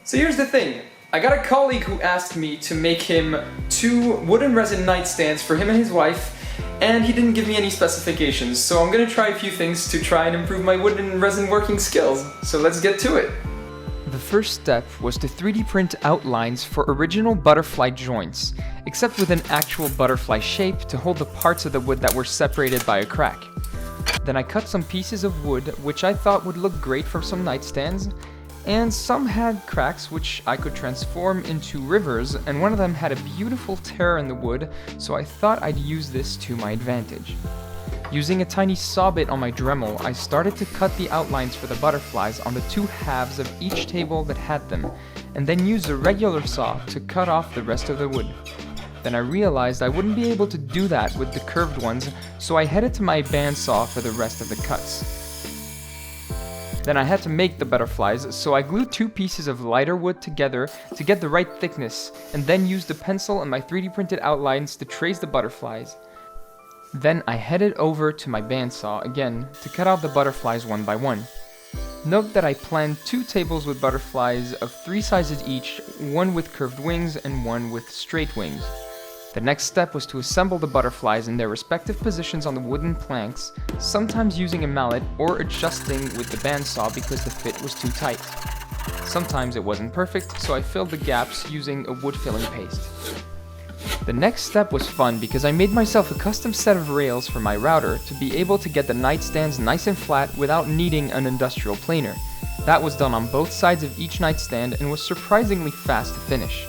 So here's the thing. I got a colleague who asked me to make him 2 wooden resin nightstands for him and his wife, and he didn't give me any specifications, so I'm gonna try a few things to try and improve my wooden resin working skills. So let's get to it. The first step was to 3D print outlines for original butterfly joints, except with an actual butterfly shape to hold the parts of the wood that were separated by a crack. Then I cut some pieces of wood which I thought would look great for some nightstands, and some had cracks which I could transform into rivers, and one of them had a beautiful tear in the wood, so I thought I'd use this to my advantage. Using a tiny saw bit on my Dremel, I started to cut the outlines for the butterflies on the 2 halves of each table that had them, and then used a regular saw to cut off the rest of the wood. Then I realized I wouldn't be able to do that with the curved ones, so I headed to my bandsaw for the rest of the cuts. Then I had to make the butterflies, so I glued 2 pieces of lighter wood together to get the right thickness, and then used a pencil and my 3D printed outlines to trace the butterflies. Then I headed over to my bandsaw again to cut out the butterflies one by one. Note that I planned 2 tables with butterflies of 3 sizes each, one with curved wings and one with straight wings. The next step was to assemble the butterflies in their respective positions on the wooden planks, sometimes using a mallet or adjusting with the bandsaw because the fit was too tight. Sometimes it wasn't perfect, so I filled the gaps using a wood filling paste. The next step was fun because I made myself a custom set of rails for my router to be able to get the nightstands nice and flat without needing an industrial planer. That was done on both sides of each nightstand and was surprisingly fast to finish.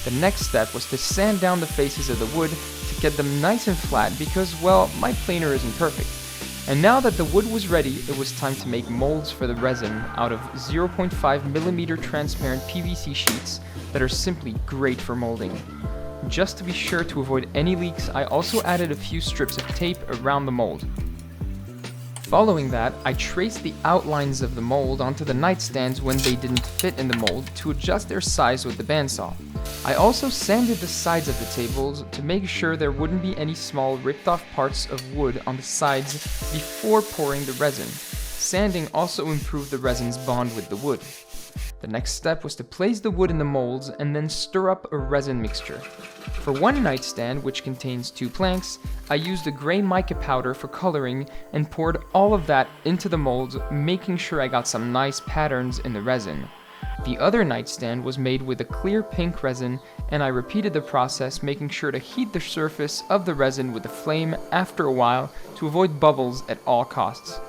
The next step was to sand down the faces of the wood to get them nice and flat because, well, my planer isn't perfect. And now that the wood was ready, it was time to make molds for the resin out of 0.5mm transparent PVC sheets that are simply great for molding. Just to be sure to avoid any leaks, I also added a few strips of tape around the mold. Following that, I traced the outlines of the mold onto the nightstands when they didn't fit in the mold to adjust their size with the bandsaw. I also sanded the sides of the tables to make sure there wouldn't be any small ripped off parts of wood on the sides before pouring the resin. Sanding also improved the resin's bond with the wood. The next step was to place the wood in the molds and then stir up a resin mixture. For one nightstand, which contains 2 planks, I used a gray mica powder for coloring and poured all of that into the molds, making sure I got some nice patterns in the resin. The other nightstand was made with a clear pink resin, and I repeated the process, making sure to heat the surface of the resin with a flame after a while to avoid bubbles at all costs.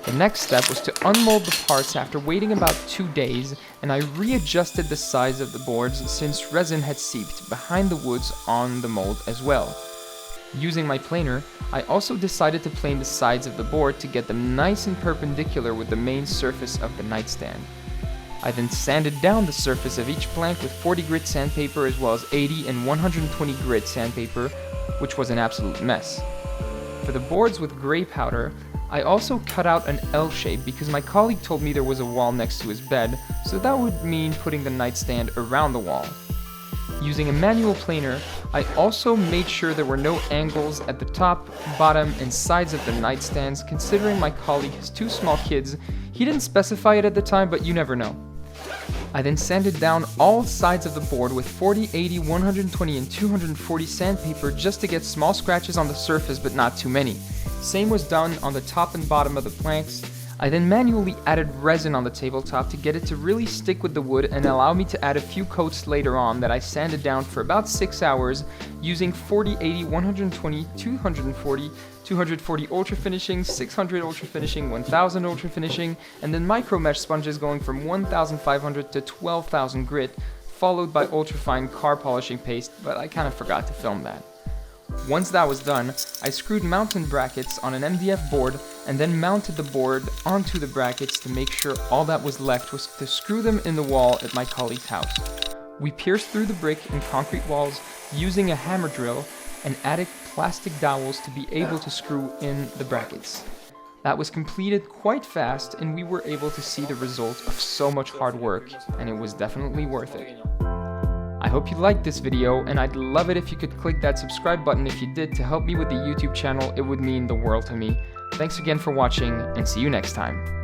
The next step was to unmold the parts after waiting about 2 days, and I readjusted the size of the boards since resin had seeped behind the woods on the mold as well. Using my planer, I also decided to plane the sides of the board to get them nice and perpendicular with the main surface of the nightstand. I then sanded down the surface of each plank with 40 grit sandpaper as well as 80 and 120 grit sandpaper, which was an absolute mess. For the boards with gray powder, I also cut out an L shape because my colleague told me there was a wall next to his bed, so that would mean putting the nightstand around the wall. Using a manual planer, I also made sure there were no angles at the top, bottom, and sides of the nightstands. Considering my colleague has 2 small kids, he didn't specify it at the time, but you never know. I then sanded down all sides of the board with 40, 80, 120, and 240 sandpaper just to get small scratches on the surface but not too many. Same was done on the top and bottom of the planks. I then manually added resin on the tabletop to get it to really stick with the wood and allow me to add a few coats later on that I sanded down for about 6 hours using 40, 80, 120, 240, 240 ultra finishing, 600 ultra finishing, 1000 ultra finishing, and then micro mesh sponges going from 1500 to 12,000 grit, followed by ultra fine car polishing paste, but I kind of forgot to film that. Once that was done, I screwed mounting brackets on an MDF board and then mounted the board onto the brackets to make sure all that was left was to screw them in the wall at my colleague's house. We pierced through the brick and concrete walls using a hammer drill and added plastic dowels to be able to screw in the brackets. That was completed quite fast and we were able to see the result of so much hard work, and it was definitely worth it. I hope you liked this video, and I'd love it if you could click that subscribe button if you did to help me with the YouTube channel. It would mean the world to me. Thanks again for watching, and see you next time.